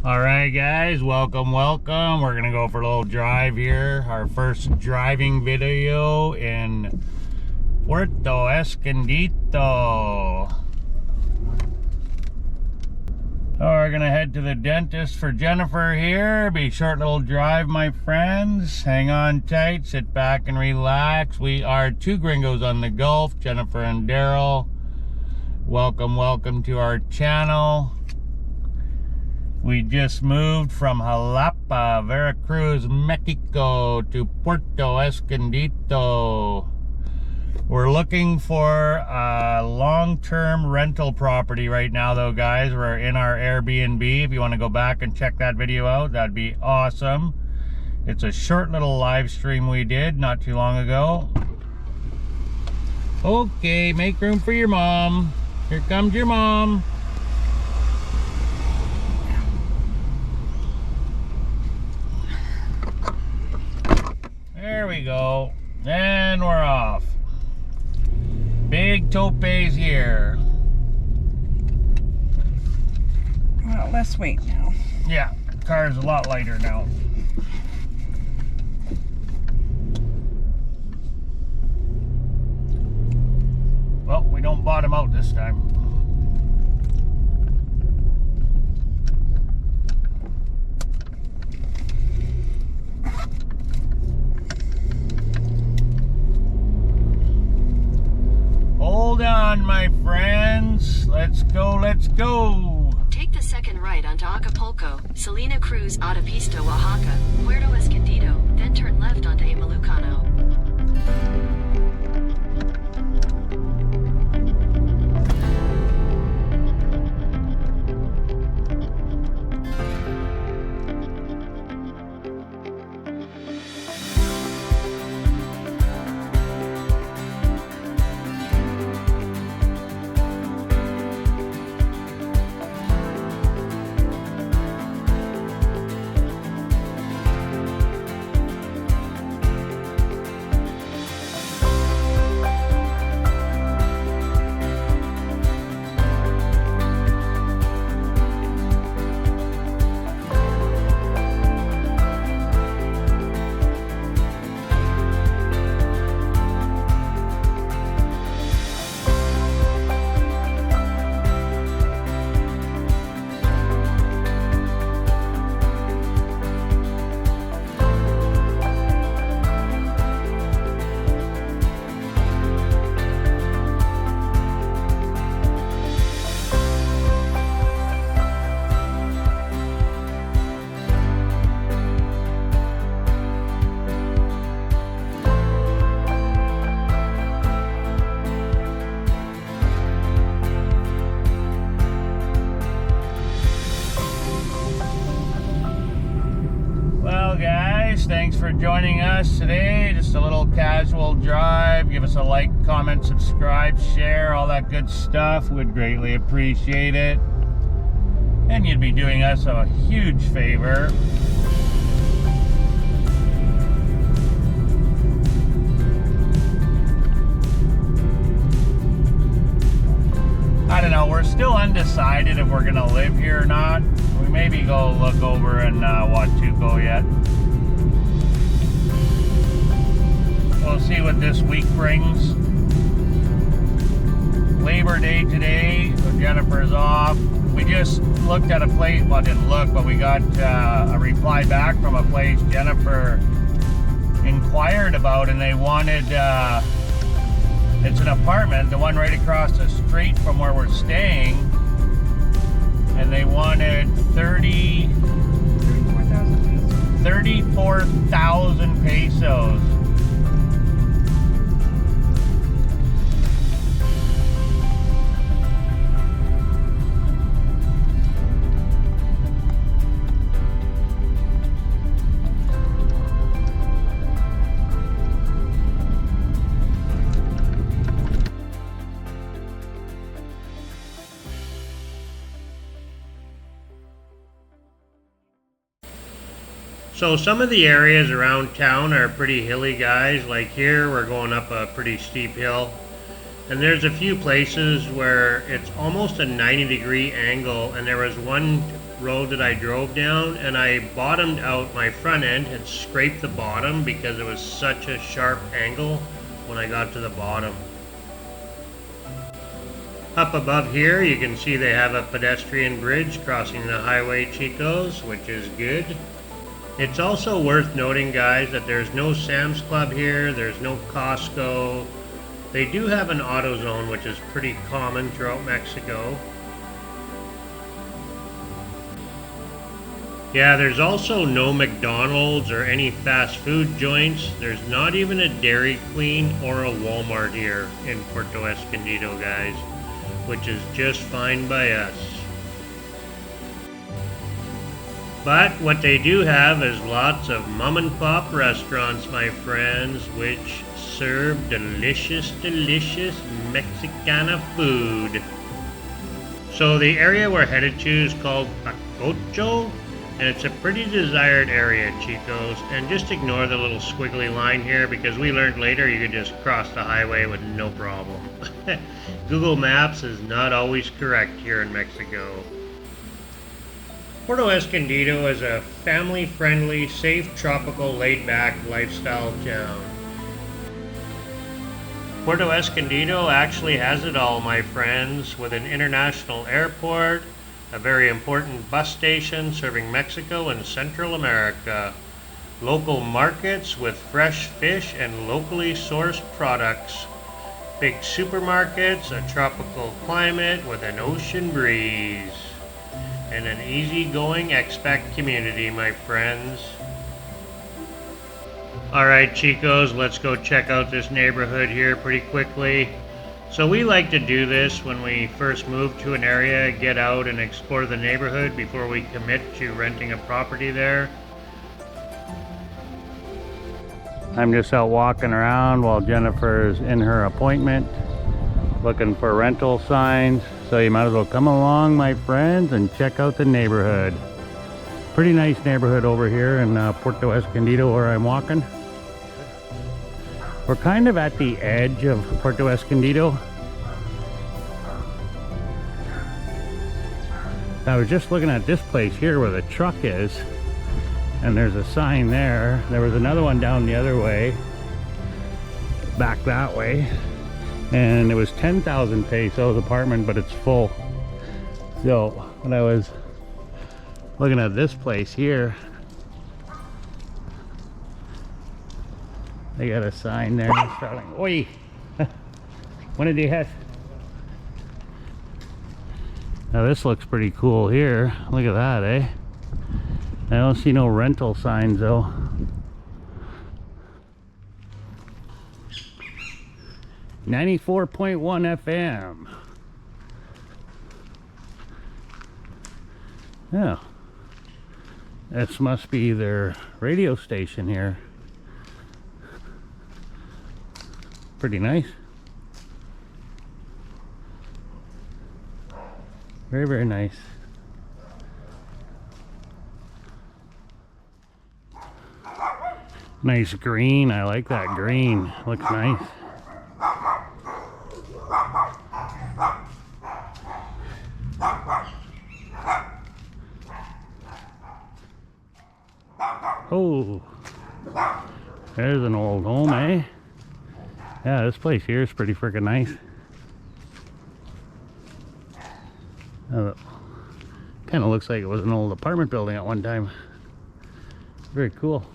Alright guys, welcome. We're gonna go for a little drive here. Our first driving video in Puerto Escondido. We're gonna head to the dentist for Jennifer here. Be a short little drive, my friends. Hang on tight, sit back and relax. We are two gringos on the Gulf, Jennifer and Daryl. Welcome to our channel. We just moved from Jalapa, Veracruz, Mexico to Puerto Escondido. We're looking for a long-term rental property right now though, guys. We're in our Airbnb. If you want to go back and check that video out, that'd be awesome. It's a short little live stream we did not too long ago. Okay, make room for your mom. Here comes your mom. There we go, and we're off. Big topes here. Well, less weight now. Yeah, the car's a lot lighter now. Well, we don't bottom out this time. Hold on, my friends. Let's go. Take the second right onto Acapulco, Salina Cruz, Autopista, Oaxaca, Puerto Escondido, then turn left onto Amalucano. Thanks for joining us today. Just a little casual drive. Give us a like, comment, subscribe, share, all that good stuff. We'd greatly appreciate it. And you'd be doing us a huge favor. I don't know, we're still undecided if we're gonna live here or not. We maybe go look over in Huatulco yet. We'll see what this week brings. Labor Day today, so Jennifer's off. We just looked at a place, well, didn't look, but we got a reply back from a place Jennifer inquired about, and they wanted, it's an apartment, the one right across the street from where we're staying, and they wanted 34,000 pesos. So some of the areas around town are pretty hilly, guys. Like here, we're going up a pretty steep hill. And there's a few places where it's almost a 90-degree angle, and there was one road that I drove down, and I bottomed out my front end, had scraped the bottom because it was such a sharp angle when I got to the bottom. Up above here you can see they have a pedestrian bridge crossing the highway, Chicos, which is good. It's also worth noting, guys, that there's no Sam's Club here, there's no Costco. They do have an AutoZone, which is pretty common throughout Mexico. Yeah, there's also no McDonald's or any fast food joints. There's not even a Dairy Queen or a Walmart here in Puerto Escondido, guys, which is just fine by us. But what they do have is lots of mom and pop restaurants, my friends, which serve delicious, delicious Mexicana food. So the area we're headed to is called Bacocho, and it's a pretty desired area, Chicos. And just ignore the little squiggly line here, because we learned later you could just cross the highway with no problem. Google Maps is not always correct here in Mexico. Puerto Escondido is a family-friendly, safe, tropical, laid-back lifestyle town. Puerto Escondido actually has it all, my friends, with an international airport, a very important bus station serving Mexico and Central America, local markets with fresh fish and locally sourced products, big supermarkets, a tropical climate with an ocean breeze, and an easygoing expat community, my friends. Alright, Chicos, let's go check out this neighborhood here pretty quickly. So we like to do this when we first move to an area, get out and explore the neighborhood before we commit to renting a property there. I'm just out walking around while Jennifer's in her appointment, looking for rental signs. So you might as well come along, my friends, and check out the neighborhood. Pretty nice neighborhood over here in Puerto Escondido where I'm walking. We're kind of at the edge of Puerto Escondido. I was just looking at this place here where the truck is, and there's a sign there. There was another one down the other way, back that way, and it was 10,000 pesos apartment, but it's full. So when I was looking at this place here, they got a sign there starting. Oi! When did he have? Now this looks pretty cool here. Look at that, eh? I don't see no rental signs though. .1 FM. Yeah. This must be their radio station here. Pretty nice. Very, very nice. Nice green. I like that green. Looks nice. Oh, there's an old home, eh? Yeah, this place here is pretty freaking nice. Kind of looks like it was an old apartment building at one time. Very cool.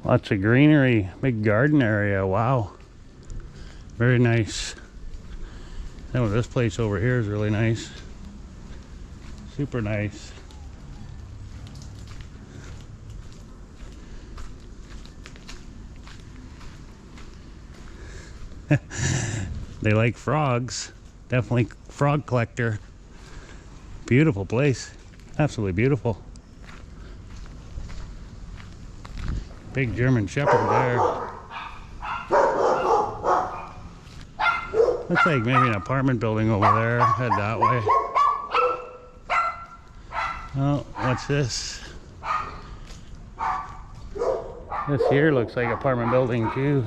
Lots of greenery, big garden area. Wow, very nice. Oh, this place over here is really nice. Super nice. They like frogs. Definitely frog collector. Beautiful place. Absolutely beautiful. Big German Shepherd there. Looks like maybe an apartment building over there. Head that way. Oh, what's this? This here looks like apartment building too.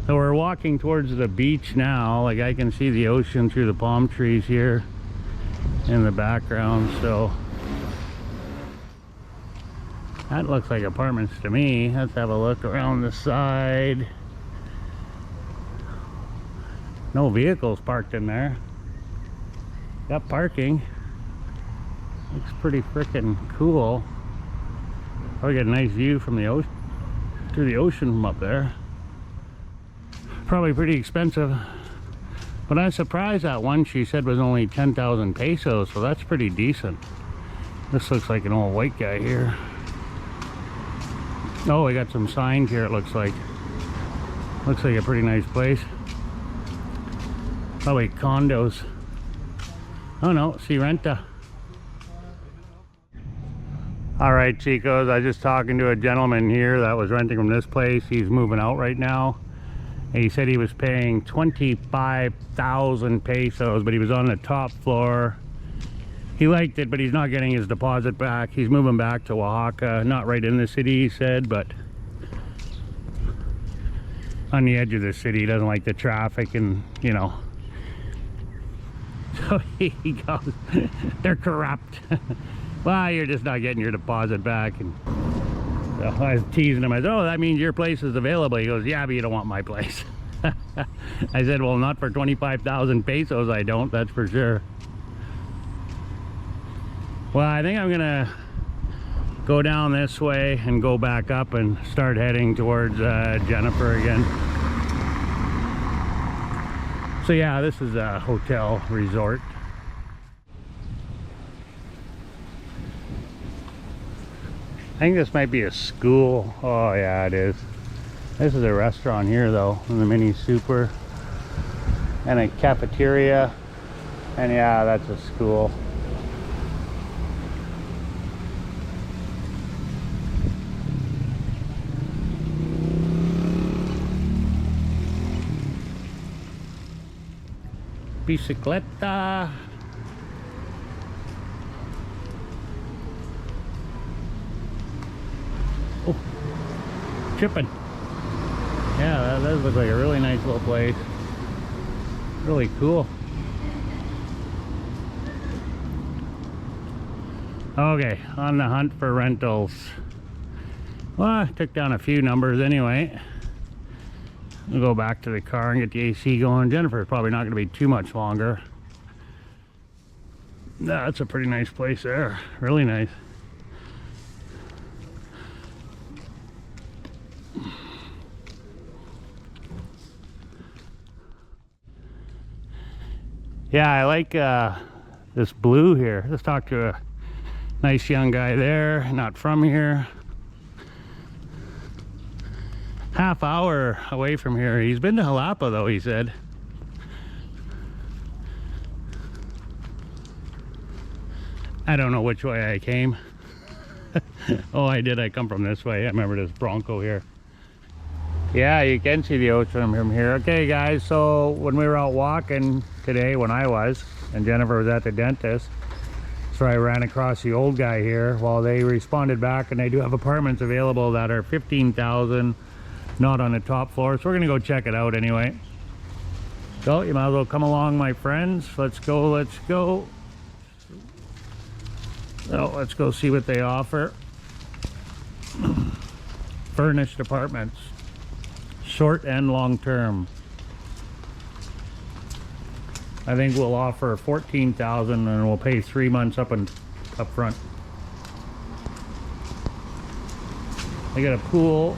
So we're walking towards the beach now. Like I can see the ocean through the palm trees here in the background. So that looks like apartments to me. Let's have a look around the side. No vehicles parked in there. Got parking. Looks pretty freaking cool. Probably get a nice view from the ocean, through the ocean from up there. Probably pretty expensive, but I'm surprised that one she said was only 10,000 pesos, so that's pretty decent. This looks like an old white guy here. Oh, we got some signs here. It looks like a pretty nice place. Probably condos. Oh no, see Renta. All right, chicos, I was just talking to a gentleman here that was renting from this place. He's moving out right now. And he said he was paying 25,000 pesos, but he was on the top floor. He liked it, but he's not getting his deposit back. He's moving back to Oaxaca, not right in the city, he said, but on the edge of the city. He doesn't like the traffic and, you know. So he goes, they're corrupt. Well, you're just not getting your deposit back. And so I was teasing him. I said, oh, that means your place is available. He goes, yeah, but you don't want my place. I said, well, not for 25,000 pesos, I don't, that's for sure. Well, I think I'm gonna go down this way and go back up and start heading towards Jennifer again. So yeah, this is a hotel resort. I think this might be a school. Oh yeah, it is. This is a restaurant here though, in the mini super, and a cafeteria, and yeah, that's a school. Bicicleta. Oh, tripping. Yeah, that does look like a really nice little place. Really cool. Okay, on the hunt for rentals. Well, I took down a few numbers anyway. We'll go back to the car and get the AC going. Jennifer's probably not going to be too much longer. That's a pretty nice place there. Really nice. Yeah, I like this blue here. Let's talk to a nice young guy there, not from here. Half hour away from here. He's been to Jalapa though, he said. I don't know which way I came. Oh, I did. I come from this way. I remember this Bronco here. Yeah, you can see the ocean from here. Okay guys, so when we were out walking today, when I was, and Jennifer was at the dentist, so I ran across the old guy here. Well, they responded back and they do have apartments available that are 15,000, not on the top floor. So we're gonna go check it out anyway. So you might as well come along, my friends. Let's go, let's go. So let's go see what they offer. Furnished apartments. Short and long term. I think we'll offer 14,000 and we'll pay 3 months up front. They got a pool.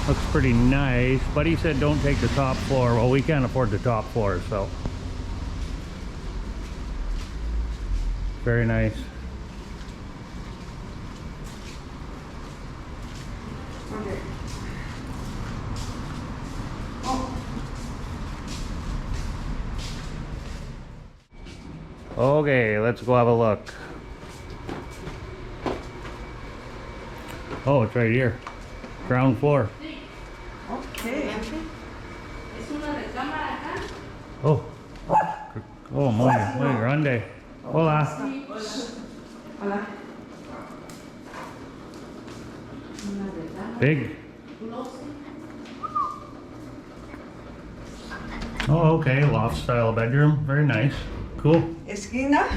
Looks pretty nice, but he said don't take the top floor. Well, we can't afford the top floor, so very nice. Okay. Okay, let's go have a look. Oh, it's right here. Ground floor. Okay. Oh. Oh, muy grande. Hola. Hola. Big. Oh, okay, loft style bedroom. Very nice. Cool. Esquina.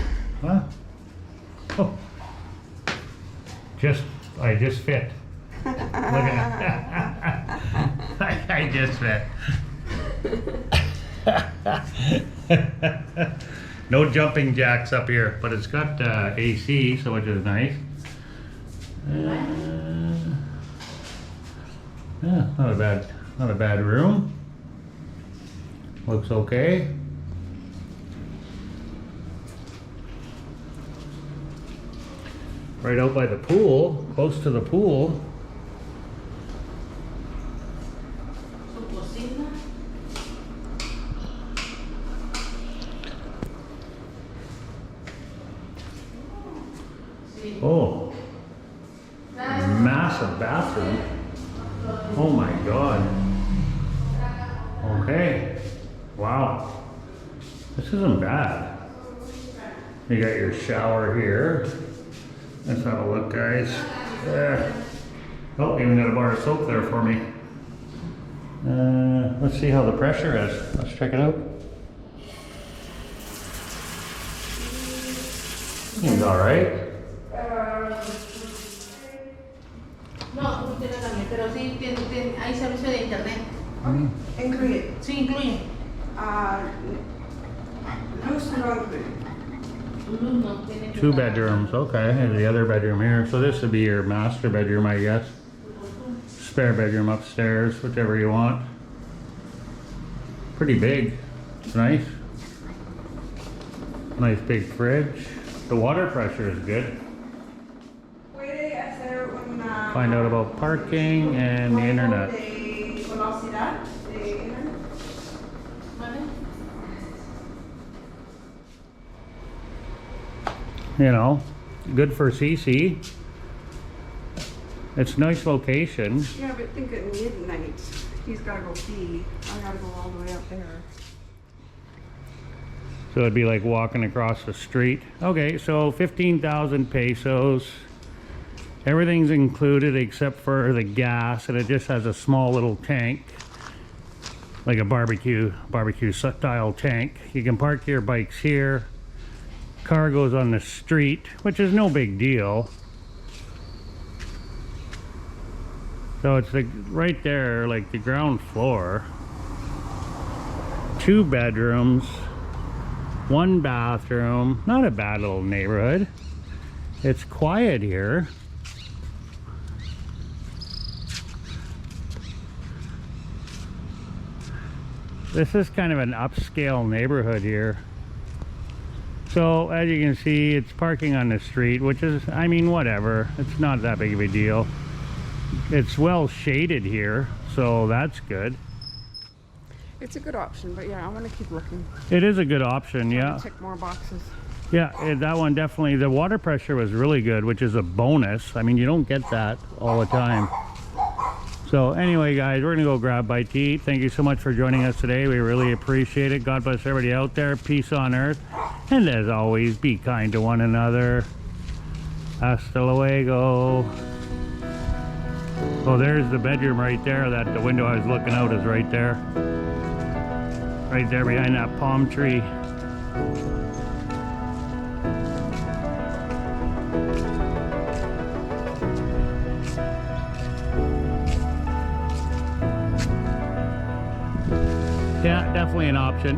Huh? Oh. I just fit. Look at it. I just fit. No jumping jacks up here, but it's got AC, so which is nice. Yeah, not a bad room. Looks okay. Right out by the pool, close to the pool. Oh, massive bathroom. Oh my God. Okay. Wow. This isn't bad. You got your shower here. Let's have a look, guys. Oh, even got a bar of soap there for me. Let's see how the pressure is. Let's check it out. Seems all right. No, usted no también, pero sí hay servicio de internet. Incluye. Sí, incluye. Luz no incluye. No, tiene que 2 pagar. bedrooms, okay. Here's the other bedroom here. So this would be your master bedroom, I guess. Spare bedroom upstairs, whichever you want. Pretty big. It's nice. Nice big fridge. The water pressure is good. Puede hacer una. Find out about parking and the internet. De velocidad de internet. ¿Vale? You know, good for CC. It's nice location. Yeah, but think at midnight, he's gotta go pee. I gotta go all the way up there. So it'd be like walking across the street. Okay, so 15,000 pesos. Everything's included except for the gas, and it just has a small little tank, like a barbecue style tank. You can park your bikes here. Car goes on the street, which is no big deal. So it's like right there, like the ground floor. 2 bedrooms, 1 bathroom. Not a bad little neighborhood. It's quiet here. This is kind of an upscale neighborhood here. So as you can see, it's parking on the street, which is, I mean, whatever. It's not that big of a deal. It's well shaded here, so that's good. It's a good option, but yeah, I want to keep looking. It is a good option, yeah. Tick more boxes. Yeah, that one definitely, the water pressure was really good, which is a bonus. I mean, you don't get that all the time. So anyway, guys, we're gonna go grab a bite to eat. Thank you so much for joining us today. We really appreciate it. God bless everybody out there. Peace on earth. And as always, be kind to one another. Hasta luego. Oh, there's the bedroom right there. That the window I was looking out is right there. Right there behind that palm tree. Yeah, definitely an option.